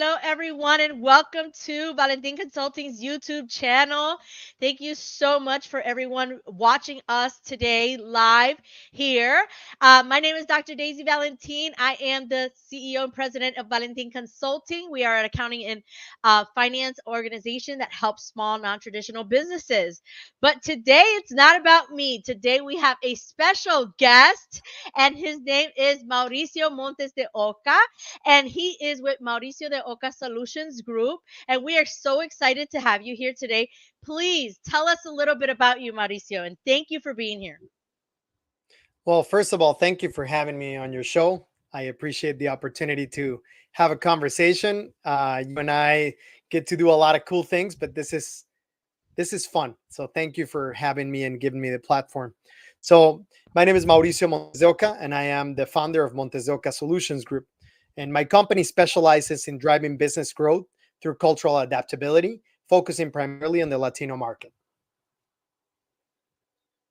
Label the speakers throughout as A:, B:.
A: Hello, everyone, and welcome to Valentin Consulting's YouTube channel. Thank you so much for everyone watching us today live here. My name is Dr. Daisy Valentin. I am the CEO and president of Valentin Consulting. We are an accounting and finance organization that helps small, non traditional businesses. But today, it's not about me. Today, we have a special guest, and his name is Mauricio Montes de Oca, and he is with Mauricio de Oca Solutions Group. And we are so excited to have you here today. Please tell us a little bit about you, Mauricio, and thank you for being here.
B: Well, first of all, thank you for having me on your show. I appreciate the opportunity to have a conversation. You and I get to do a lot of cool things, but this is fun. So thank you for having me and giving me the platform. So my name is Mauricio Montes de Oca, and I am the founder of Montes de Oca Solutions Group. And my company specializes in driving business growth through cultural adaptability, focusing primarily on the Latino market.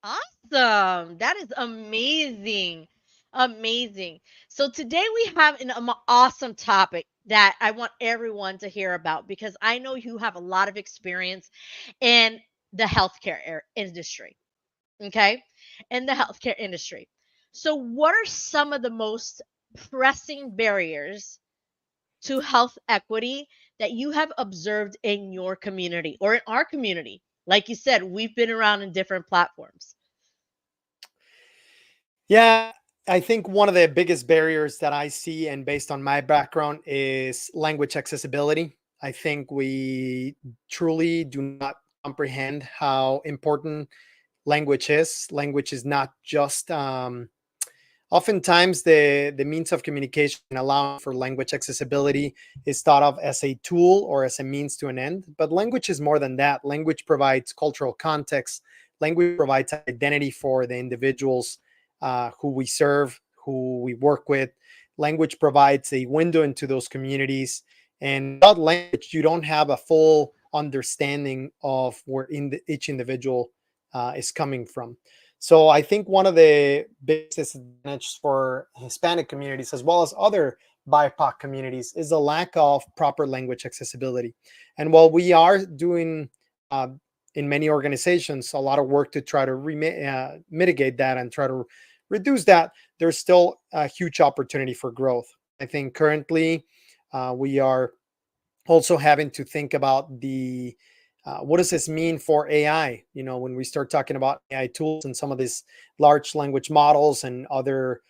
A: Awesome. That is amazing. Amazing. So today we have an awesome topic that I want everyone to hear about because I know you have a lot of experience in the healthcare industry. Okay. In the healthcare industry. So, what are some of the most pressing barriers to health equity that you have observed in your community or in our community? Like you said, we've been around in different platforms.
B: Yeah, I think one of the biggest barriers that I see, and based on my background, is language accessibility. I think we truly do not comprehend how important language is. Language is not just oftentimes the means of communication allowing for language accessibility is thought of as a tool or as a means to an end. But language is more than that. Language provides cultural context. Language provides identity for the individuals who we serve, who we work with. Language provides a window into those communities. And without language, you don't have a full understanding of where each individual is coming from. So I think one of the biggest disadvantages for Hispanic communities, as well as other BIPOC communities, is the lack of proper language accessibility. And while we are doing uh, in many organizations a lot of work to try to mitigate that and try to reduce that, there's still a huge opportunity for growth. I think currently we are also having to think about the what does this mean for AI? You know, when we start talking about AI tools and some of these large language models and other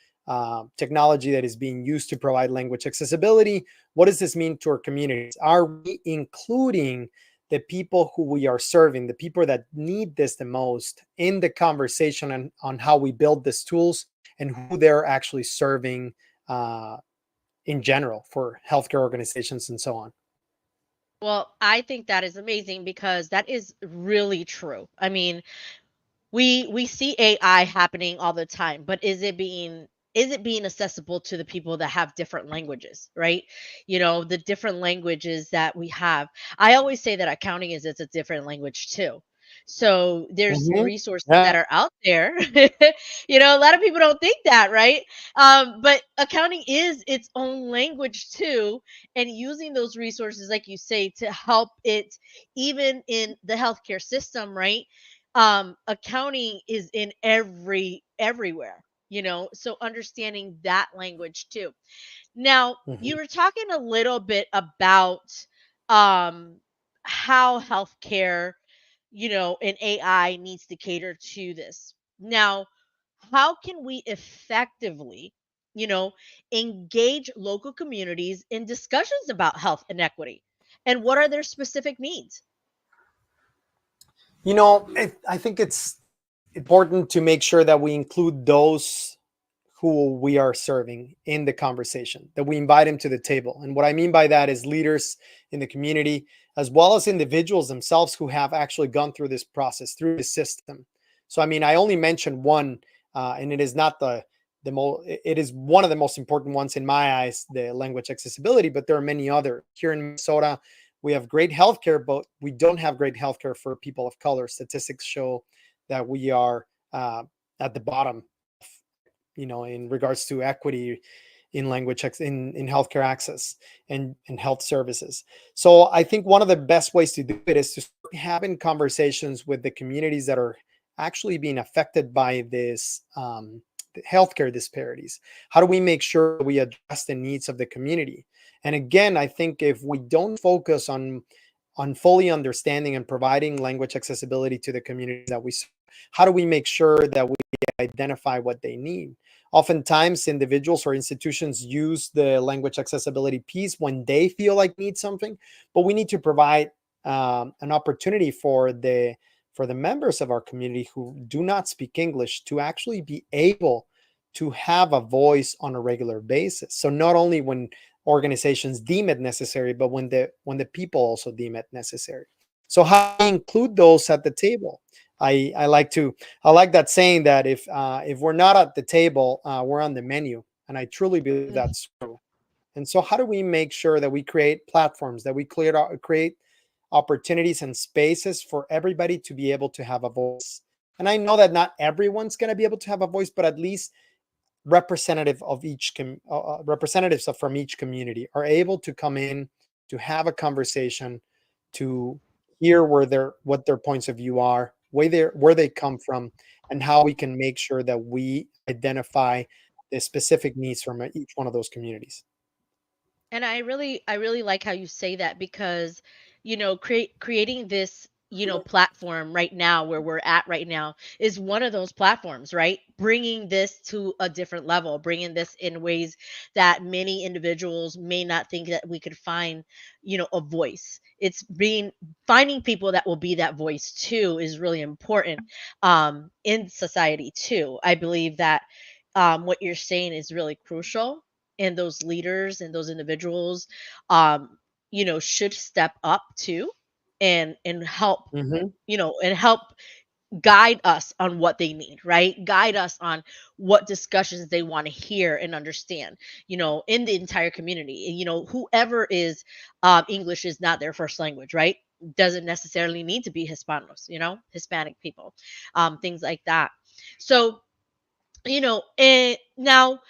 B: technology that is being used to provide language accessibility, what does this mean to our communities? Are we including the people who we are serving, the people that need this the most, in the conversation on how we build these tools and who they're actually serving in general for healthcare organizations and so on?
A: Well, I think that is amazing because that is really true. I mean, we see AI happening all the time, but is it being accessible to the people that have different languages, right? You know, the different languages that we have. I always say that accounting is it's a different language too. So there's
B: Mhm.
A: resources that
B: Yeah.
A: are out there. A lot of people don't think that, right? But accounting is its own language too, and using those resources, like you say, to help it even in the healthcare system, right? Accounting is in everywhere, so understanding that language too. Now, you
B: Mhm.
A: were talking a little bit about um how healthcare, and AI needs to cater to this. Now, how can we effectively, you know engage local communities in discussions about health inequity, and what are their specific needs?
B: I think it's important to make sure that we include those who we are serving in the conversation, that we invite them to the table. And what I mean by that is leaders in the community, as well as individuals themselves who have actually gone through this process, through the system. So, I mean, I only mentioned one, and it is not it is one of the most important ones in my eyes, the language accessibility, but there are many other. Here in Minnesota, we have great healthcare, but we don't have great healthcare for people of color. Statistics show that we are at the bottom, in regards to equity. in in healthcare access and health services. So I think one of the best ways to do it is to start having conversations with the communities that are actually being affected by this healthcare disparities. How do we make sure we address the needs of the community? And again, I think if we don't focus on fully understanding and providing language accessibility to the communities that we serve, how do we make sure that we identify what they need? Oftentimes, individuals or institutions use the language accessibility piece when they feel like need something, but we need to provide an opportunity for the members of our community who do not speak English to actually be able to have a voice on a regular basis. So not only when organizations deem it necessary, but when the people also deem it necessary. So how do we include those at the table? I like to I like that saying that if we're not at the table, we're on the menu, and I truly believe
A: Mm.
B: that's true. And so, how do we make sure that we create platforms, that we create opportunities and spaces for everybody to be able to have a voice? And I know that not everyone's going to be able to have a voice, but at least representatives from each community are able to come in to have a conversation, to hear what their points of view are, where they come from, and how we can make sure that we identify the specific needs from each one of those communities.
A: And I really like how you say that because, creating this, platform right now where we're at right now is one of those platforms, right? Bringing this to a different level, bringing this in ways that many individuals may not think that we could find, a voice. It's being finding people that will be that voice too is really important in society too. I believe that what you're saying is really crucial, and those leaders and those individuals um should step up too and help,
B: Hmm.
A: and help guide us on what they need, right? Guide us on what discussions they want to hear and understand, in the entire community. And, whoever is English is not their first language, right? Doesn't necessarily need to be Hispanos, Hispanic people, things like that. So, now,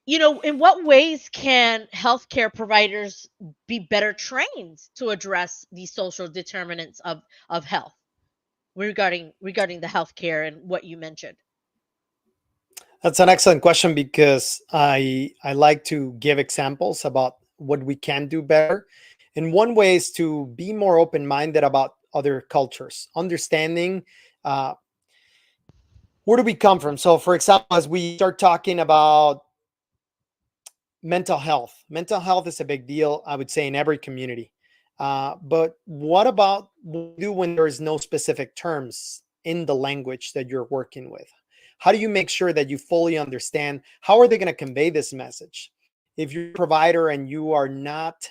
A: in what ways can healthcare providers be better trained to address these social determinants of health regarding the healthcare and what you mentioned?
B: That's an excellent question because I like to give examples about what we can do better. And one way is to be more open minded about other cultures, understanding where do we come from. So, for example, as we start talking about mental health is a big deal, I would say, in every community. But what about what do you do when there is no specific terms in the language that you're working with? How do you make sure that you fully understand? How are they going to convey this message? If you're a provider and you are not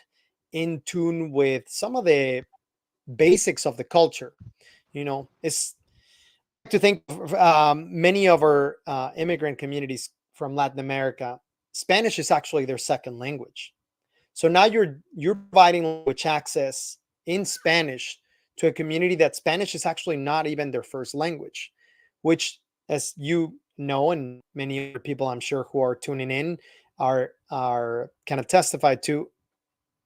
B: in tune with some of the basics of the culture, it's to think of many of our immigrant communities from Latin America. Spanish is actually their second language. So now you're providing language access in Spanish to a community that Spanish is actually not even their first language, which, as you know, and many other people I'm sure who are tuning in are kind of testified to,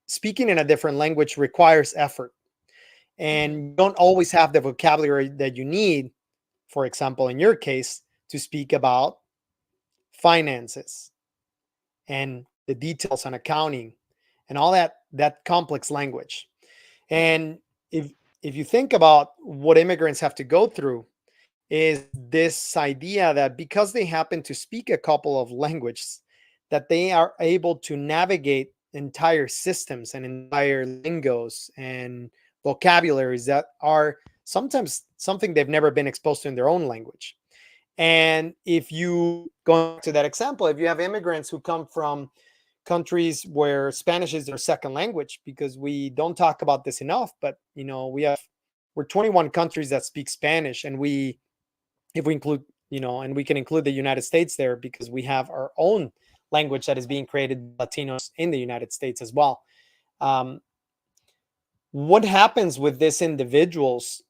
B: speaking in a different language requires effort,
A: Hmm.
B: and you don't always have the vocabulary that you need. For example, in your case, to speak about finances and the details on accounting and all that complex language.
A: Hmm.
B: And if you think about what immigrants have to go through, is this idea that because they happen to speak a couple of languages, that they are able to navigate entire systems and entire lingos and vocabularies that are sometimes something they've never been exposed to in their own language. And if you, going back to that example, if you have immigrants who come from countries where Spanish is their second language, because we don't talk about this enough, but we're 21 countries that speak Spanish, and if we include, and we can include the United States there because we have our own language that is being created by Latinos in the United States as well. Um, what happens with these individuals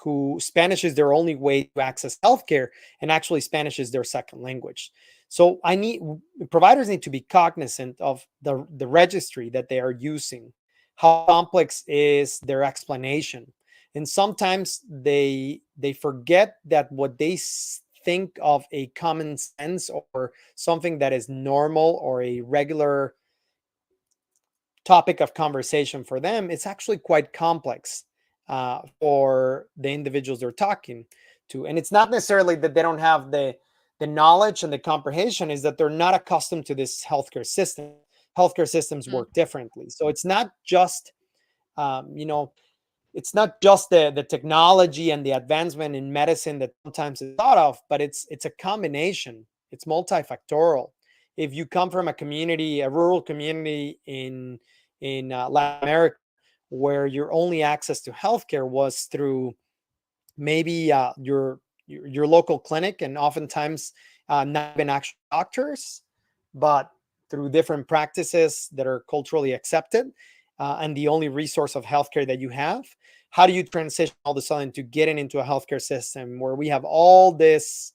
B: who Spanish is their only way to access healthcare, and actually Spanish is their second language? So providers need to be cognizant of the registry that they are using, how complex is their explanation. And sometimes they forget that what they think of a common sense or something that is normal or a regular topic of conversation for them, it's actually quite complex for the individuals they're talking to. And it's not necessarily that they don't have the knowledge and the comprehension, is that they're not accustomed to this healthcare system. Healthcare systems
A: Mhm.
B: work differently. So it's not just, you know, it's not just the technology and the advancement in medicine that sometimes is thought of, but it's a combination. It's multifactorial. If you come from a community, a rural community in Latin America, where your only access to healthcare was through maybe your local clinic, and oftentimes not even actual doctors, but through different practices that are culturally accepted, and the only resource of healthcare that you have. How do you transition all of a sudden to getting into a healthcare system where we have all this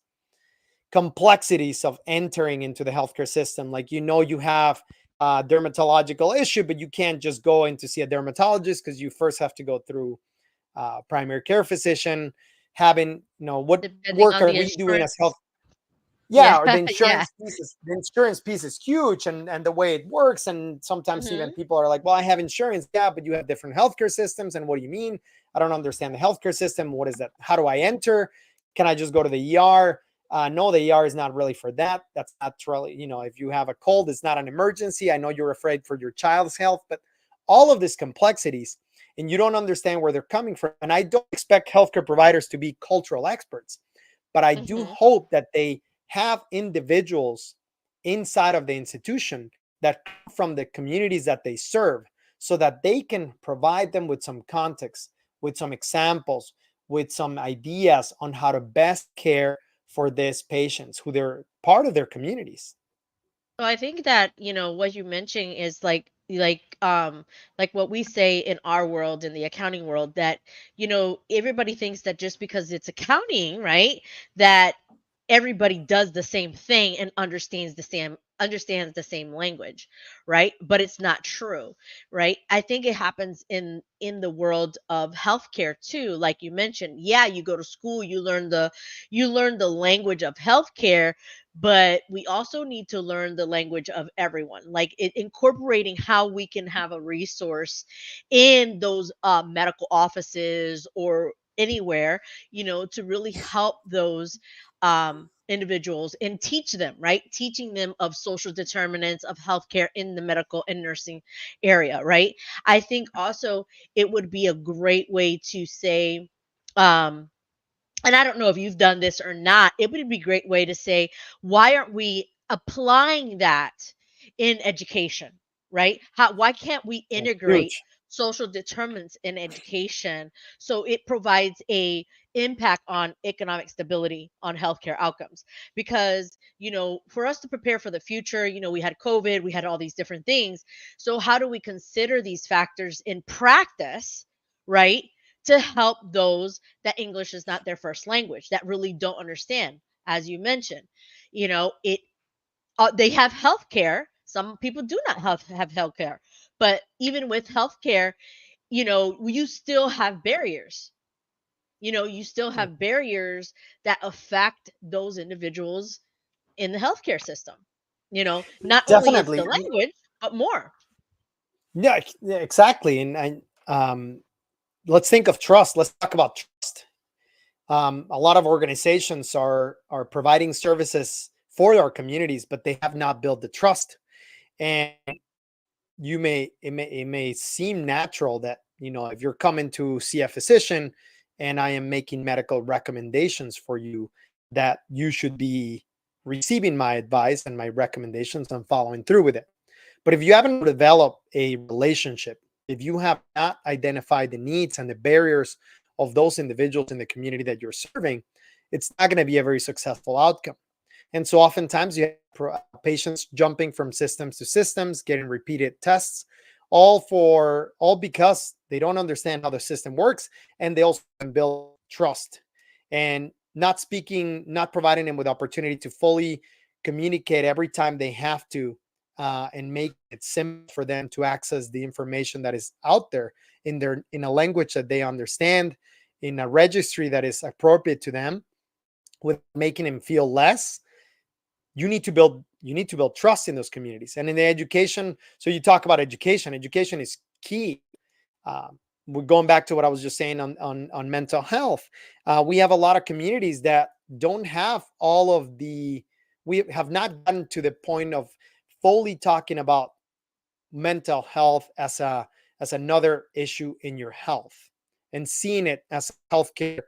B: complexities of entering into the healthcare system? Like, you have a dermatological issue, but you can't just go in to see a dermatologist because you first have to go through primary care physician, having, what
A: Depending
B: work
A: on
B: are
A: the
B: we doing as health.
A: insurance. Yeah,
B: Yeah, or the
A: yeah.
B: insurance piece is huge, and the way it works. And sometimes even
A: Hmm.
B: people are like, well, I have insurance. Yeah, but you have different healthcare systems. And what do you mean? I don't understand the healthcare system. What is that? How do I enter? Can I just go to the ER? No, the ER is not really for that. That's not really, if you have a cold, it's not an emergency. I know you're afraid for your child's health, but all of these complexities, and you don't understand where they're coming from. And I don't expect healthcare providers to be cultural experts, but I do
A: Hmm.
B: hope that they have individuals inside of the institution that come from the communities that they serve, so that they can provide them with some context, with some examples, with some ideas on how to best care for these patients who they're part of their communities.
A: So I think that, what you mentioned is like what we say in our world, in the accounting world, that, everybody thinks that just because it's accounting, right, that everybody does the same thing and understands the same language, right? But it's not true, right? I think it happens in the world of healthcare too. Like you mentioned, yeah, you go to school, you learn the language of healthcare, but we also need to learn the language of everyone, like incorporating how we can have a resource in those medical offices or anywhere, to really help those individuals and teach them, right? Teaching them of social determinants of healthcare in the medical and nursing area, right? I think also it would be a great way to say, um, and I don't know if you've done this or not, it would be a great way to say, why aren't we applying that in education, right? Why can't we
B: That's
A: integrate
B: huge.
A: social determinants in education so it provides a impact on economic stability on healthcare outcomes? Because, for us to prepare for the future, we had COVID, we had all these different things. So how do we consider these factors in practice, right? To help those that English is not their first language, that really don't understand, as you mentioned. It they have healthcare. Some people do not have healthcare, but even with healthcare, you still have barriers. You still have barriers that affect those individuals in the healthcare system. Not only is the
B: Definitely.
A: language, but more.
B: Yeah, yeah, exactly. And let's think of trust. Let's talk about trust. A lot of organizations are providing services for our communities, but they have not built the trust. And it may seem natural that, if you're coming to see a physician and I am making medical recommendations for you, that you should be receiving my advice and my recommendations and following through with it. But if you haven't developed a relationship, if you have not identified the needs and the barriers of those individuals in the community that you're serving, it's not going to be a very successful outcome. And so oftentimes you have patients jumping from systems to systems, getting repeated tests, all because they don't understand how the system works, and they also can build trust, and not providing them with opportunity to fully communicate every time they have to, and make it simple for them to access the information that is out there in a language that they understand, in a registry that is appropriate to them, with making them feel less. You need to build trust in those communities and in the education. So you talk about education. Education is key. We're going back to what I was just saying on mental health. We have a lot of communities that don't have all of the. We have not gotten to the point of fully talking about mental health as another issue in your health, and seeing it as healthcare,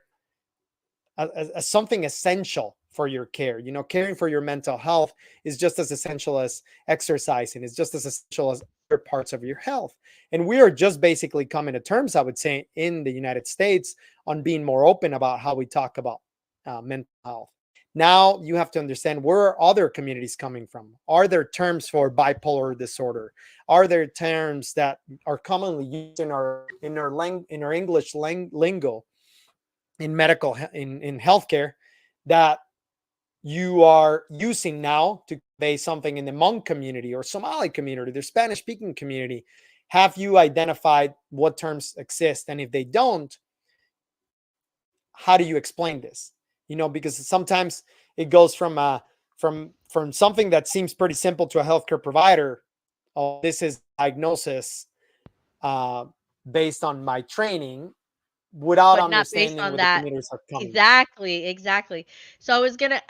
B: as something essential for your care. Caring for your mental health is just as essential as exercising. It's just as essential as other parts of your health. And we are just basically coming to terms, I would say, in the United States, on being more open about how we talk about mental health. Now you have to understand, where are other communities coming from? Are there terms for bipolar disorder? Are there terms that are commonly used in our English lingo, in medical, in healthcare, that you are using now to convey something in the Hmong community or Somali community, the Spanish speaking community? Have you identified what terms exist? And if they don't, how do you explain this? Because sometimes it goes from something that seems pretty simple to a healthcare provider. Oh, this is diagnosis, uh, based on my training, without
A: But not based
B: understanding
A: on
B: where the
A: that.
B: communities are coming from.
A: Exactly, exactly. So I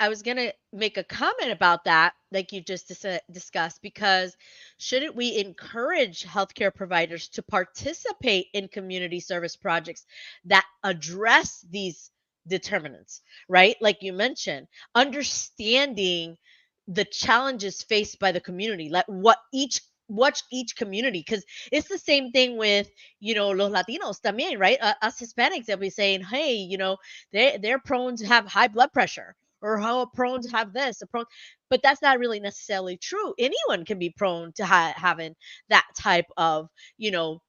A: was gonna make a comment about that, like you just discussed, because shouldn't we encourage healthcare providers to participate in community service projects that address these determinants, right? Like you mentioned, understanding the challenges faced by the community, like what each community, because it's the same thing with los Latinos también, right? Us Hispanics, that we saying, hey, they're prone to have high blood pressure, or how prone to have this, or prone, but that's not really necessarily true. Anyone can be prone to having that type of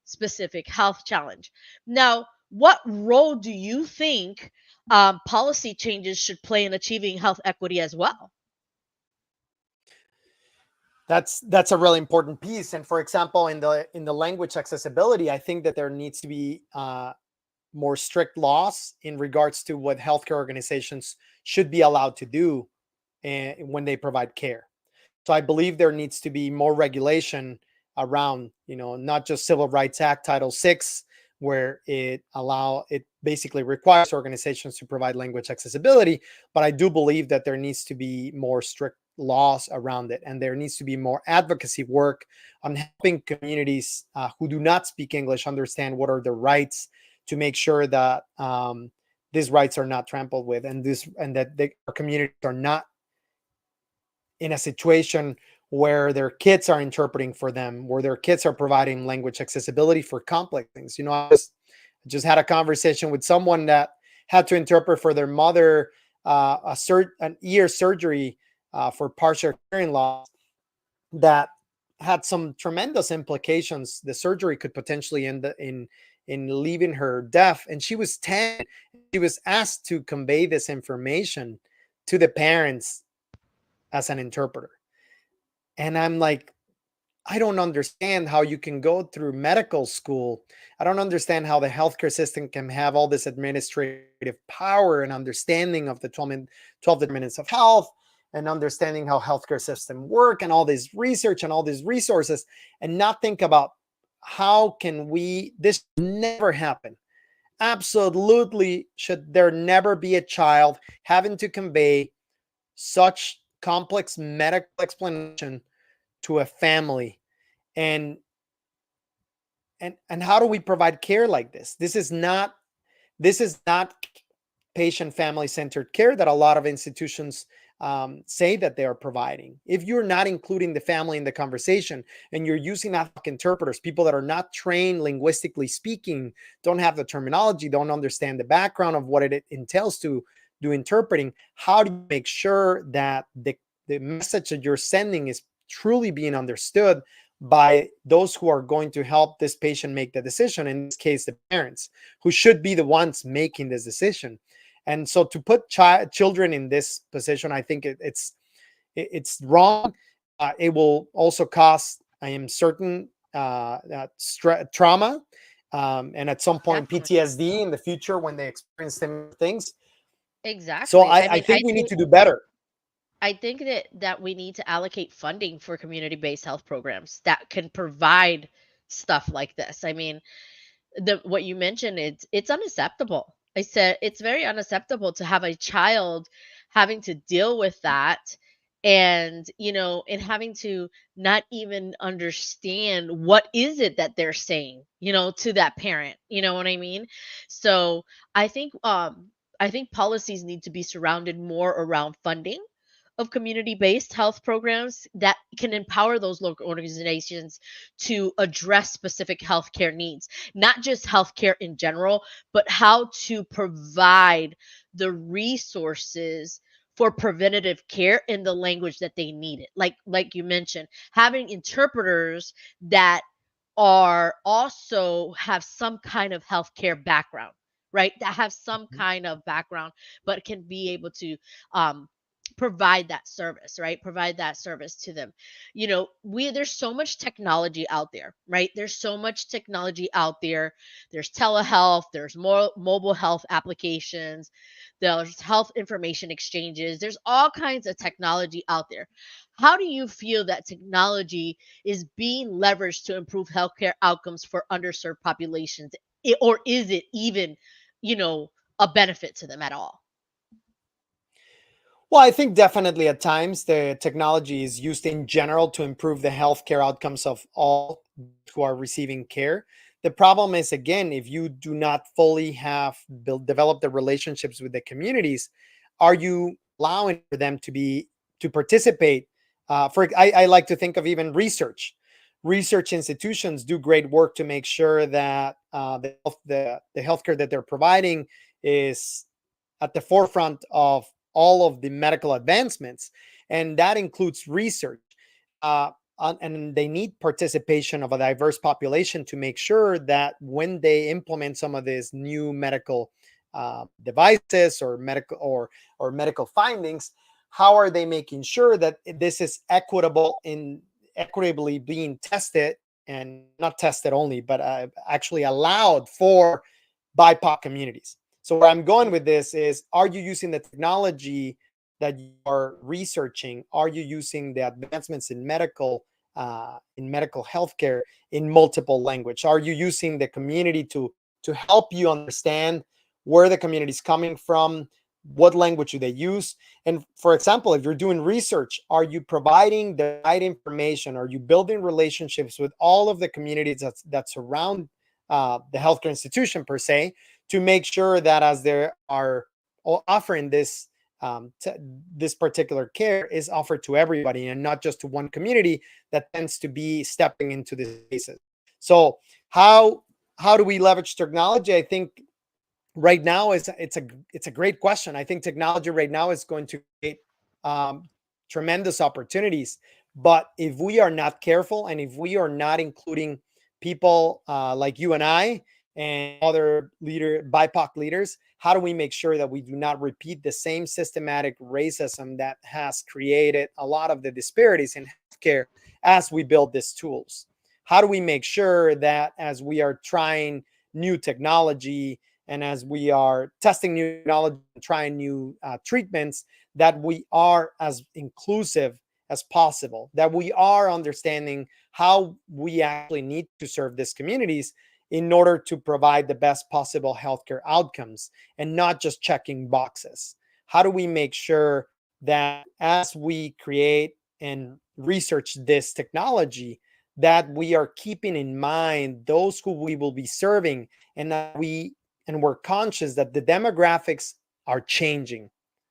A: specific health challenge. Now, what role do you think policy changes should play in achieving health equity as well?
B: That's a really important piece. And for example, in the language accessibility, I think that there needs to be more strict laws in regards to what healthcare organizations should be allowed to do, when they provide care. So I believe there needs to be more regulation around, not just Civil Rights Act Title VI, where it basically requires organizations to provide language accessibility, but I do believe that there needs to be more strict laws around it, and there needs to be more advocacy work on helping communities who do not speak English understand what are their rights, to make sure that these rights are not trampled with, and that our communities are not in a situation where their kids are interpreting for them, where their kids are providing language accessibility for complex things. I just had a conversation with someone that had to interpret for their mother, an ear surgery, for partial hearing loss, that had some tremendous implications. The surgery could potentially end in leaving her deaf, and she was 10. She was asked to convey this information to the parents as an interpreter. And I'm like, I don't understand how you can go through medical school. I don't understand how the healthcare system can have all this administrative power and understanding of the 12 determinants of health, and understanding how healthcare system work, and all this research and all these resources, and not think about, how can this never happen. Absolutely, should there never be a child having to convey such complex medical explanation to a family. And and and how do we provide care like this? This is not patient family centered care that a lot of institutions say that they are providing. If you're not including the family in the conversation, and you're using ad hoc interpreters, people that are not trained linguistically speaking, don't have the terminology, don't understand the background of what it entails to do interpreting, how do you make sure that the message that you're sending is truly being understood by those who are going to help this patient make the decision, in this case the parents, who should be the ones making this decision? And so to put children in this position, I think It's wrong. It will also cause, I am certain, trauma, and at some point
A: Definitely.
B: PTSD in the future when they experience similar things. So
A: Exactly. I
B: I
A: mean,
B: think we need to do better.
A: I think that we need to allocate funding for community-based health programs that can provide stuff like this. I mean, the what you mentioned, it's unacceptable. I said it's very unacceptable to have a child having to deal with that, and and having to not even understand what is it that they're saying, to that parent. You know what I mean? So I think I think policies need to be surrounded more around funding of community-based health programs that can empower those local organizations to address specific healthcare needs, not just healthcare in general, but how to provide the resources for preventative care in the language that they need it. Like you mentioned, having interpreters that are also have some kind of healthcare background, right? That have some kind of background, but can be able to um, provide that service, right? Provide that service to them. We there's so much technology out there, right? There's so much technology out there. There's telehealth, there's more mobile health applications, there's health information exchanges, there's all kinds of technology out there. How do you feel that technology is being leveraged to improve healthcare outcomes for underserved populations? Or is it even, you know, a benefit to them at all?
B: Well, I think definitely at times the technology is used in general to improve the healthcare outcomes of all who are receiving care. The problem is, again, if you do not fully have developed the relationships with the communities, are you allowing for them to participate? I like to think of even research. Research institutions do great work to make sure that the healthcare that they're providing is at the forefront of all of the medical advancements, and that includes research. Uh, and they need participation of a diverse population to make sure that when they implement some of these new medical devices or medical findings, how are they making sure that this is equitable in equitably being tested, and not tested only, but actually allowed for BIPOC communities. So where I'm going with this is, are you using the technology that you are researching? Are you using the advancements in medical healthcare in multiple language? Are you using the community to help you understand where the community is coming from? What language do they use? And for example, if you're doing research, are you providing the right information? Are you building relationships with all of the communities that surround the healthcare institution per se, to make sure that as they are offering this particular care is offered to everybody and not just to one community that tends to be stepping into these spaces. So how do we leverage technology? I think right now it's a great question. I think technology right now is going to create um, tremendous opportunities, but if we are not careful and if we are not including people like you and I and other BIPOC leaders, how do we make sure that we do not repeat the same systematic racism that has created a lot of the disparities in healthcare as we build these tools? How do we make sure that as we are trying new technology and as we are testing new technology and trying new treatments, that we are as inclusive as possible, that we are understanding how we actually need to serve these communities in order to provide the best possible healthcare outcomes and not just checking boxes? How do we make sure that as we create and research this technology, that we are keeping in mind those who we will be serving, and that we're conscious that the demographics are changing.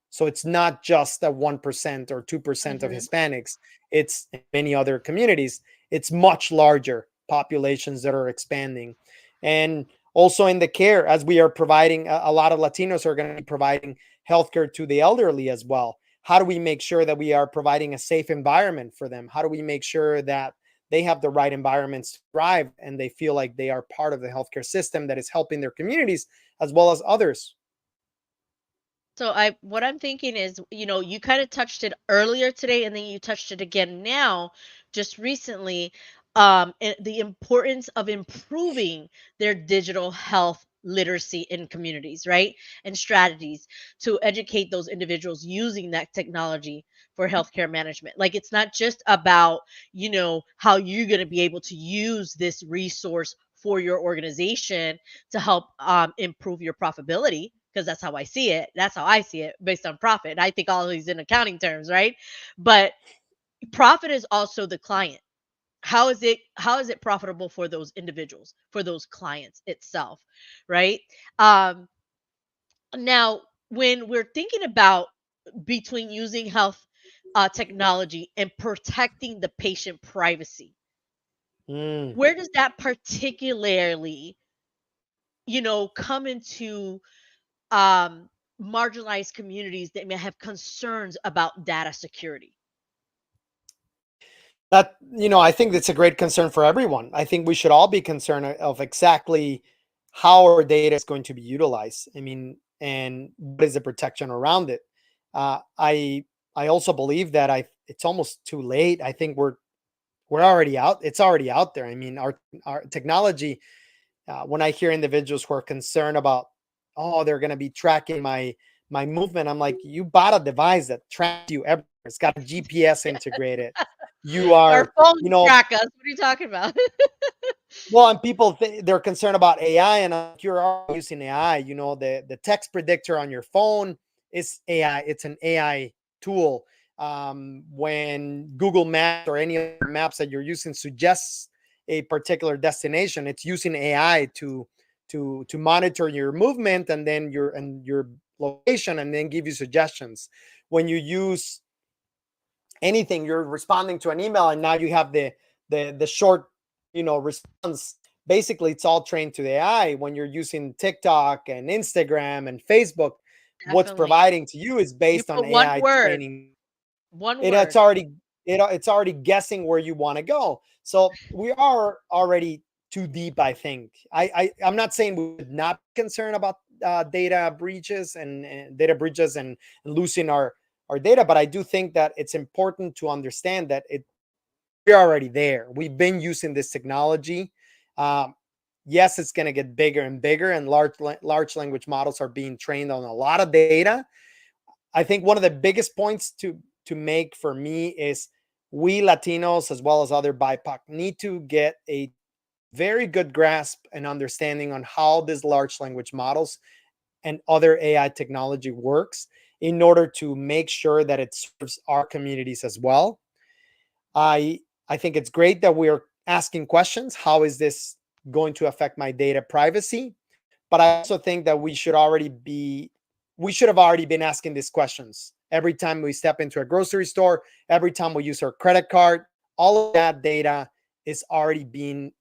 B: So it's not just a 1% or 2% of
A: Hmm.
B: Hispanics, it's in many other communities. It's much larger populations that are expanding. And also in the care, as we are providing, a lot of Latinos are going to be providing healthcare to the elderly as well. How do we make sure that we are providing a safe environment for them? How do we make sure that they have the right environments to thrive and they feel like they are part of the healthcare system that is helping their communities as well as others?
A: So what I'm thinking is, you kind of touched it earlier today and then you touched it again now, just recently, the importance of improving their digital health literacy in communities, right? And strategies to educate those individuals using that technology for healthcare management. Like it's not just about, how you're going to be able to use this resource for your organization to help improve your profitability, because that's how I see it. That's how I see it based on profit. And I think all of these in accounting terms, right? But profit is also the client. How is it profitable for those individuals, for those clients itself, right? Um, Now, when we're thinking about between using health technology and protecting the patient privacy,
B: Mm.
A: where does that particularly, come into um, marginalized communities that may have concerns about data security?
B: That, I think that's a great concern for everyone. I think we should all be concerned of exactly how our data is going to be utilized. I mean, and what is the protection around it? I also believe that it's almost too late. I think we're already out. It's already out there. I mean, our technology. When I hear individuals who are concerned about, oh, they're going to be tracking my movement, I'm like, you bought a device that tracks you everywhere. It's got a GPS integrated. You
A: Our
B: are,
A: phones
B: you know,
A: track us. What are you talking about?
B: well, and people they're concerned about AI, and I'm like, you're already using AI. The text predictor on your phone is AI. It's an AI tool. When Google Maps or any other maps that you're using suggests a particular destination, it's using AI to monitor your movement and then your location, and then give you suggestions. When you use anything, you're responding to an email, and now you have the short response. Basically, it's all trained to the AI. When you're using TikTok and Instagram and Facebook, what's
A: Definitely.
B: providing to you is
A: You
B: based on
A: put one
B: AI
A: word,
B: training.
A: one
B: It's
A: word.
B: already guessing where you want to go. So we are already too deep, I think. I'm not saying we should not be concerned about data breaches and losing our data, but I do think that it's important to understand that we're already there. We've been using this technology. Um, yes, it's going to get bigger and bigger, and large language models are being trained on a lot of data. I think one of the biggest points to make for me is we Latinos, as well as other BIPOC, need to get a very good grasp and understanding on how these large language models and other AI technology works, in order to make sure that it serves our communities as well. I I think it's great that we're asking questions. How is this going to affect my data privacy? But I also think that we should have already been asking these questions every time we step into a grocery store, every time we use our credit card. All of that data is already being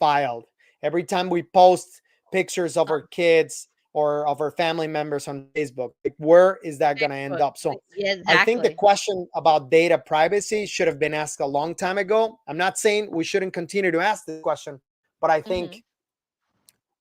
B: filed. Every time we post pictures of our kids or of our family members on Facebook, like, where is that going to end
A: Facebook.
B: up? So
A: Yeah,
B: I think the
A: exactly.
B: question about data privacy should have been asked a long time ago. I'm not saying we shouldn't continue to ask this question, but I
A: Hmm.
B: think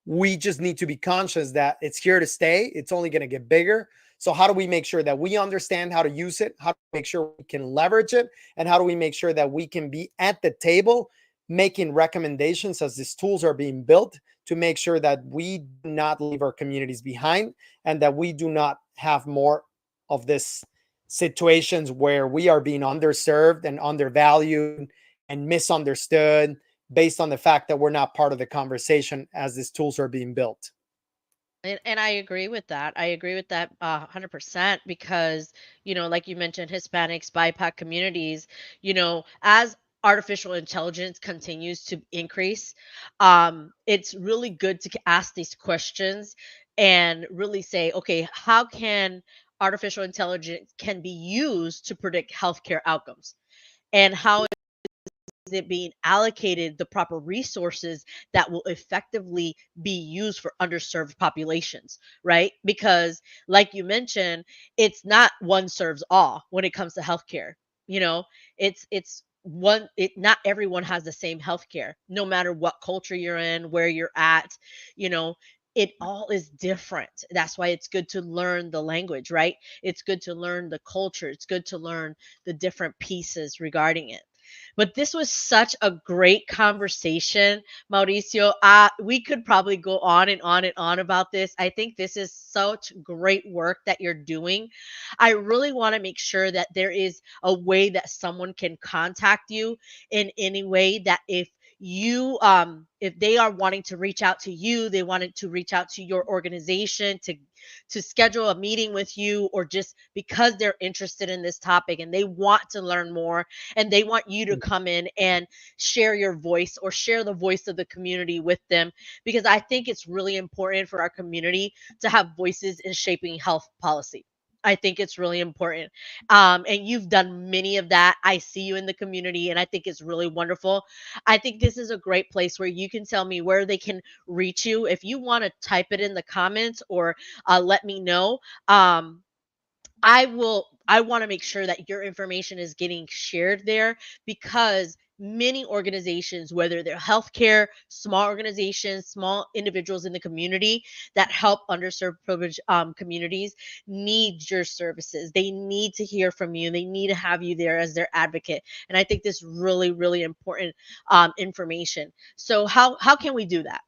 B: we just need to be conscious that it's here to stay. It's only going to get bigger. So how do we make sure that we understand how to use it? How do we make sure we can leverage it? And how do we make sure that we can be at the table making recommendations as these tools are being built, to make sure that we do not leave our communities behind, and that we do not have more of this situations where we are being underserved and undervalued and misunderstood, based on the fact that we're not part of the conversation as these tools are being built.
A: And I agree with that. I agree with that 100% because, like you mentioned, Hispanics, BIPOC communities, as artificial intelligence continues to increase, it's really good to ask these questions and really say, okay, how can artificial intelligence can be used to predict healthcare outcomes? And how it being allocated the proper resources that will effectively be used for underserved populations, right? Because like you mentioned, it's not one serves all when it comes to healthcare. You know, it's one it not everyone has the same healthcare, no matter what culture you're in, where you're at, you know. it all is different. That's why it's good to learn the language, right? It's good to learn the culture. It's good to learn the different pieces regarding it. But this was such a great conversation, Mauricio. We could probably go on and on and on about this. I think this is such great work that you're doing. I really want to make sure that there is a way that someone can contact you in any way, that if they are wanting to reach out to you, they wanted to reach out to your organization to schedule a meeting with you, or just because they're interested in this topic and they want to learn more, and they want you to come in and share your voice, or share the voice of the community with them, because I think it's really important for our community to have voices in shaping health policy. I think it's really important. And you've done many of that. I see you in the community, and I think it's really wonderful. I think this is a great place where you can tell me where they can reach you. If you want to type it in the comments, or let me know. I want to make sure that your information is getting shared there, because many organizations, whether they're healthcare, small organizations, small individuals in the community that help underserved privileged communities, need your services. They need to hear from you. They need to have you there as their advocate. And I think this really, really important information. So how can we do that?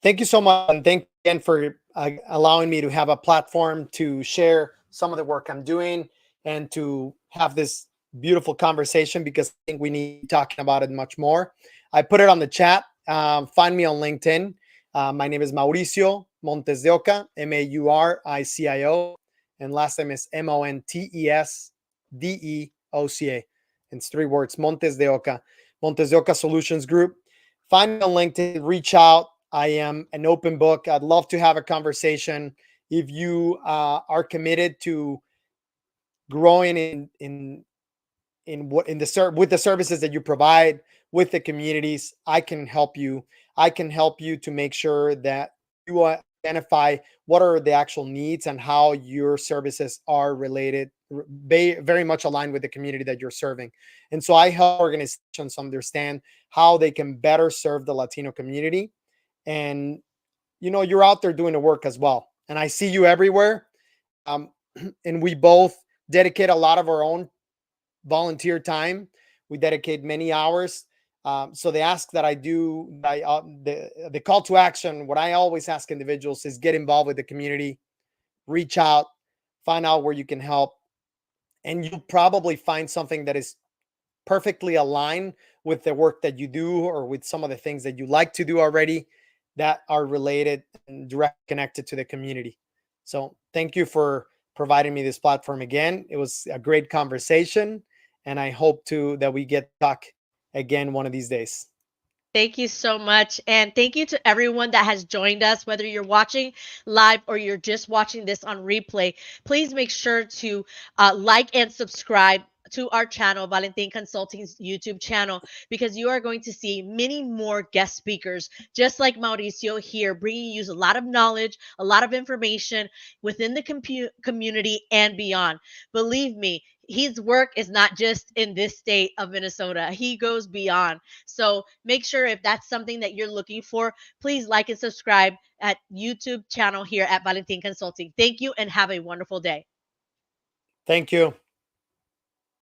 B: Thank you so much. And thank you again for allowing me to have a platform to share some of the work I'm doing and to have this beautiful conversation, because I think we need to be talking about it much more. I put it on the chat. Find me on LinkedIn. My name is Mauricio Montes de Oca, Mauricio, and last name is Montesdeoca. It's 3 words, Montes de Oca, Montes de Oca Solutions Group. Find me on LinkedIn, reach out. I am an open book. I'd love to have a conversation. If you are committed to growing with the services that you provide with the communities, I can help you. I can help you to make sure that you identify what are the actual needs and how your services are related, very much aligned with the community that you're serving. And so I help organizations understand how they can better serve the Latino community. And you're out there doing the work as well, and I see you everywhere. um, and we both dedicate a lot of our own volunteer time. We dedicate many hours. So the ask that I do, the call to action, what I always ask individuals is get involved with the community, reach out, find out where you can help, and you'll probably find something that is perfectly aligned with the work that you do, or with some of the things that you like to do already, that are related and direct connected to the community. So thank you for providing me this platform again. It was a great conversation, and I hope to that we get to talk again one of these days.
A: Thank you so much. And thank you to everyone that has joined us, whether you're watching live or you're just watching this on replay. Please make sure to like and subscribe to our channel, Valentin Consulting's YouTube channel, because you are going to see many more guest speakers, just like Mauricio here, bringing you a lot of knowledge, a lot of information within the community and beyond. Believe me, his work is not just in this state of Minnesota. He goes beyond. So make sure, if that's something that you're looking for, please like and subscribe at YouTube channel here at Valentin Consulting. Thank you and have a wonderful day.
B: Thank you.